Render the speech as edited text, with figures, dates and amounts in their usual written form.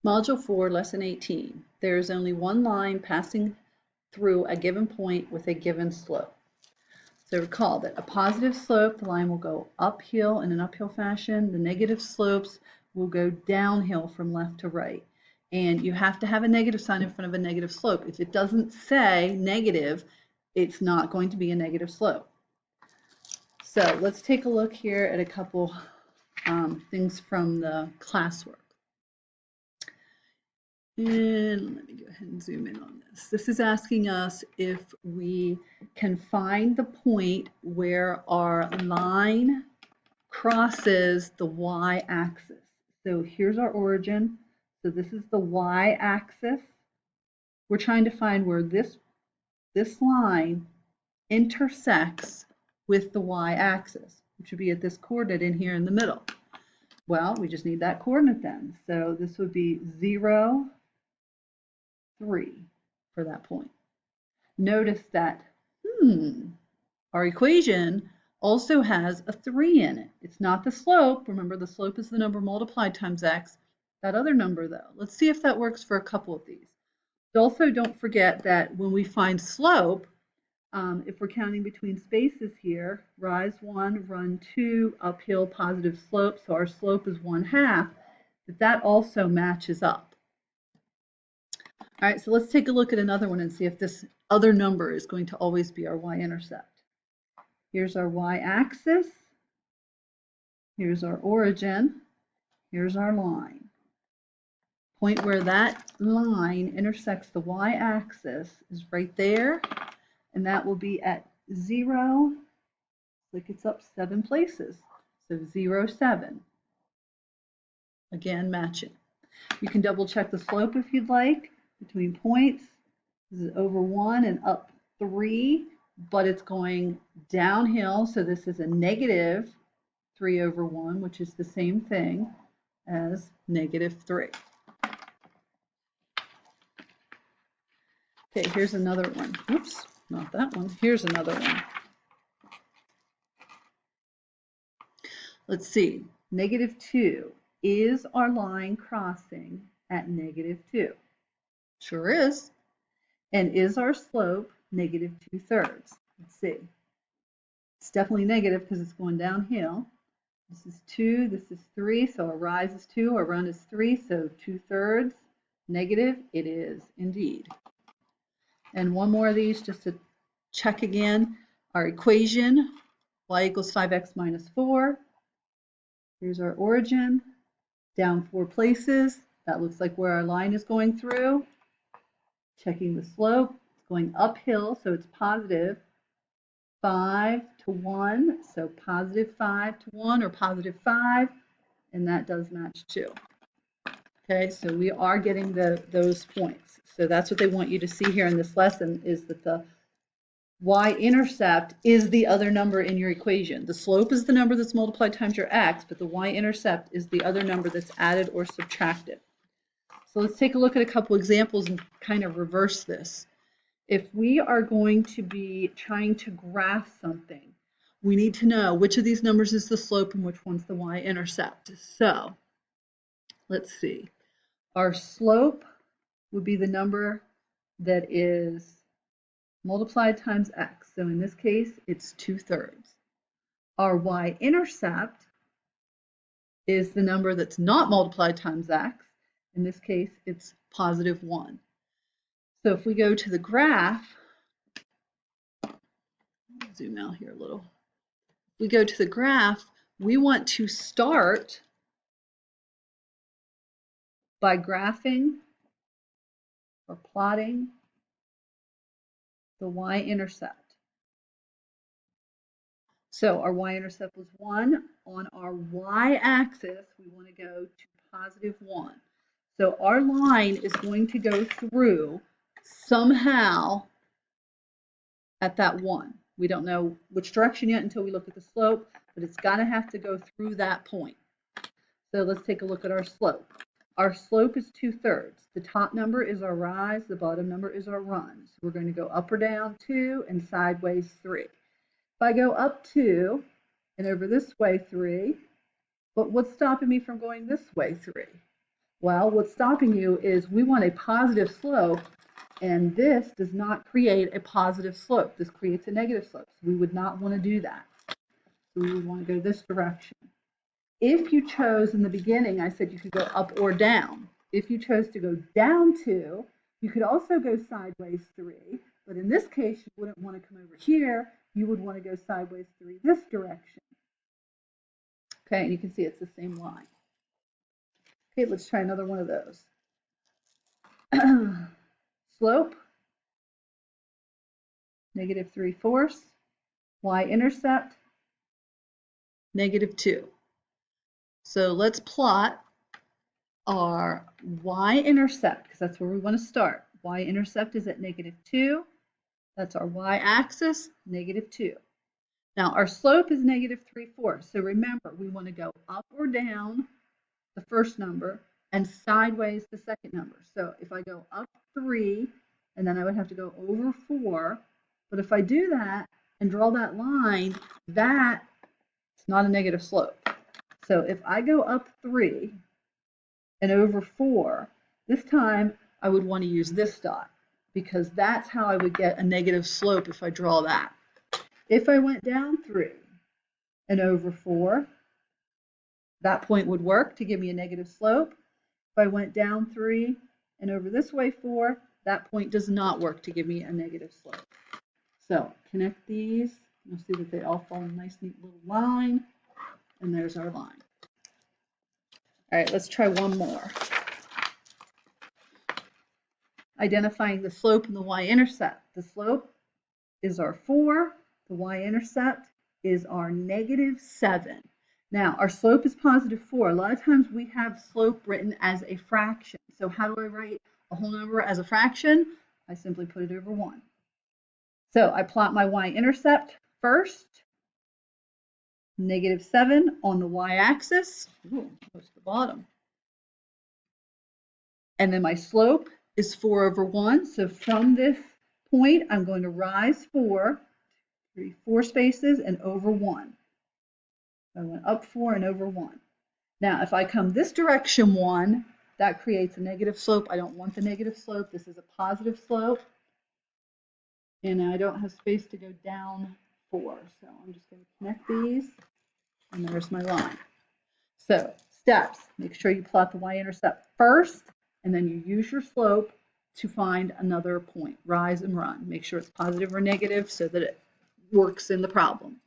Module 4, Lesson 18. There is only one line passing through a given point with a given slope. So recall that a positive slope, the line will go uphill in an uphill fashion. The negative slopes will go downhill from left to right. And you have to have a negative sign in front of a negative slope. If it doesn't say negative, it's not going to be a negative slope. So let's take a look here at a couple things from the classwork. And let me go ahead and zoom in on this. This is asking us if we can find the point where our line crosses the y-axis. So here's our origin. So this is the y-axis. We're trying to find where this line intersects with the y-axis, which would be at this coordinate in here in the middle. Well, we just need that coordinate then. So this would be 0, 3 for that point. Notice that, our equation also has a 3 in it. It's not the slope. Remember, the slope is the number multiplied times x. That other number, though, let's see if that works for a couple of these. Also, don't forget that when we find slope, if we're counting between spaces here, rise 1, run 2, uphill, positive slope, so our slope is 1/2, that also matches up. All right, so let's take a look at another one and see if this other number is going to always be our y-intercept. Here's our y-axis. Here's our origin. Here's our line. Point where that line intersects the y-axis is right there, and that will be at 0. Look, it's up 7 places. So 0, 7. Again, matching. You can double check the slope if you'd like. Between points, this is over 1 and up 3, but it's going downhill, so this is a negative 3 over 1, which is the same thing as negative 3. Okay, here's another one. Oops, not that one. Here's another one. Let's see. Negative 2. Is our line crossing at negative 2? Sure is. And is our slope negative 2/3? Let's see. It's definitely negative because it's going downhill. This is 2, this is 3, so our rise is 2, our run is 3, so 2/3 negative. It is indeed. And one more of these just to check again. Our equation, y equals 5x minus 4. Here's our origin, down 4 places. That looks like where our line is going through. Checking the slope, it's going uphill, so it's positive 5 to 1, so positive 5 to 1 or positive 5, and that does match too. Okay, so we are getting those points. So that's what they want you to see here in this lesson, is that the y-intercept is the other number in your equation. The slope is the number that's multiplied times your x, but the y-intercept is the other number that's added or subtracted. So let's take a look at a couple examples and kind of reverse this. If we are going to be trying to graph something, we need to know which of these numbers is the slope and which one's the y-intercept. So let's see. Our slope would be the number that is multiplied times x. So in this case, it's 2/3. Our y-intercept is the number that's not multiplied times x. In this case, it's positive 1. So if we go to the graph, zoom out here a little. If we go to the graph, we want to start by graphing or plotting the y-intercept. So our y-intercept was 1. On our y-axis, we want to go to positive 1. So our line is going to go through somehow at that 1. We don't know which direction yet until we look at the slope, but it's got to have to go through that point. So let's take a look at our slope. Our slope is 2/3. The top number is our rise, the bottom number is our run. So we're going to go up or down 2 and sideways 3. If I go up 2 and over this way 3, but what's stopping me from going this way 3? Well, what's stopping you is we want a positive slope, and this does not create a positive slope. This creates a negative slope. So we would not want to do that. So we would want to go this direction. If you chose in the beginning, I said you could go up or down. If you chose to go down 2, you could also go sideways 3. But in this case, you wouldn't want to come over here. You would want to go sideways 3 this direction. Okay, and you can see it's the same line. Okay, let's try another one of those. Slope, -3/4. Y-intercept, -2. So let's plot our y-intercept, because that's where we want to start. Y-intercept is at -2. That's our y-axis, -2. Now our slope is -3/4. So remember, we want to go up or down the first number and sideways the second number. So if I go up 3, and then I would have to go over 4, but if I do that and draw that line, that's not a negative slope. So if I go up 3 and over 4, this time I would want to use this dot, because that's how I would get a negative slope if I draw that. If I went down 3 and over 4, that point would work to give me a negative slope. If I went down 3 and over this way 4, that point does not work to give me a negative slope. So connect these. You'll see that they all fall in a nice, neat little line. And there's our line. All right, let's try one more. Identifying the slope and the y-intercept. The slope is our 4. The y-intercept is our -7. Now, our slope is +4. A lot of times we have slope written as a fraction. So how do I write a whole number as a fraction? I simply put it over 1. So I plot my y-intercept first, -7 on the y-axis, close to the bottom. And then my slope is 4 over 1. So from this point, I'm going to rise 4 spaces and over 1. I went up 4 and over 1. Now, if I come this direction 1, that creates a negative slope. I don't want the negative slope. This is a positive slope. And I don't have space to go down 4. So I'm just going to connect these. And there's my line. So steps, make sure you plot the y-intercept first, and then you use your slope to find another point. Rise and run. Make sure it's positive or negative so that it works in the problem.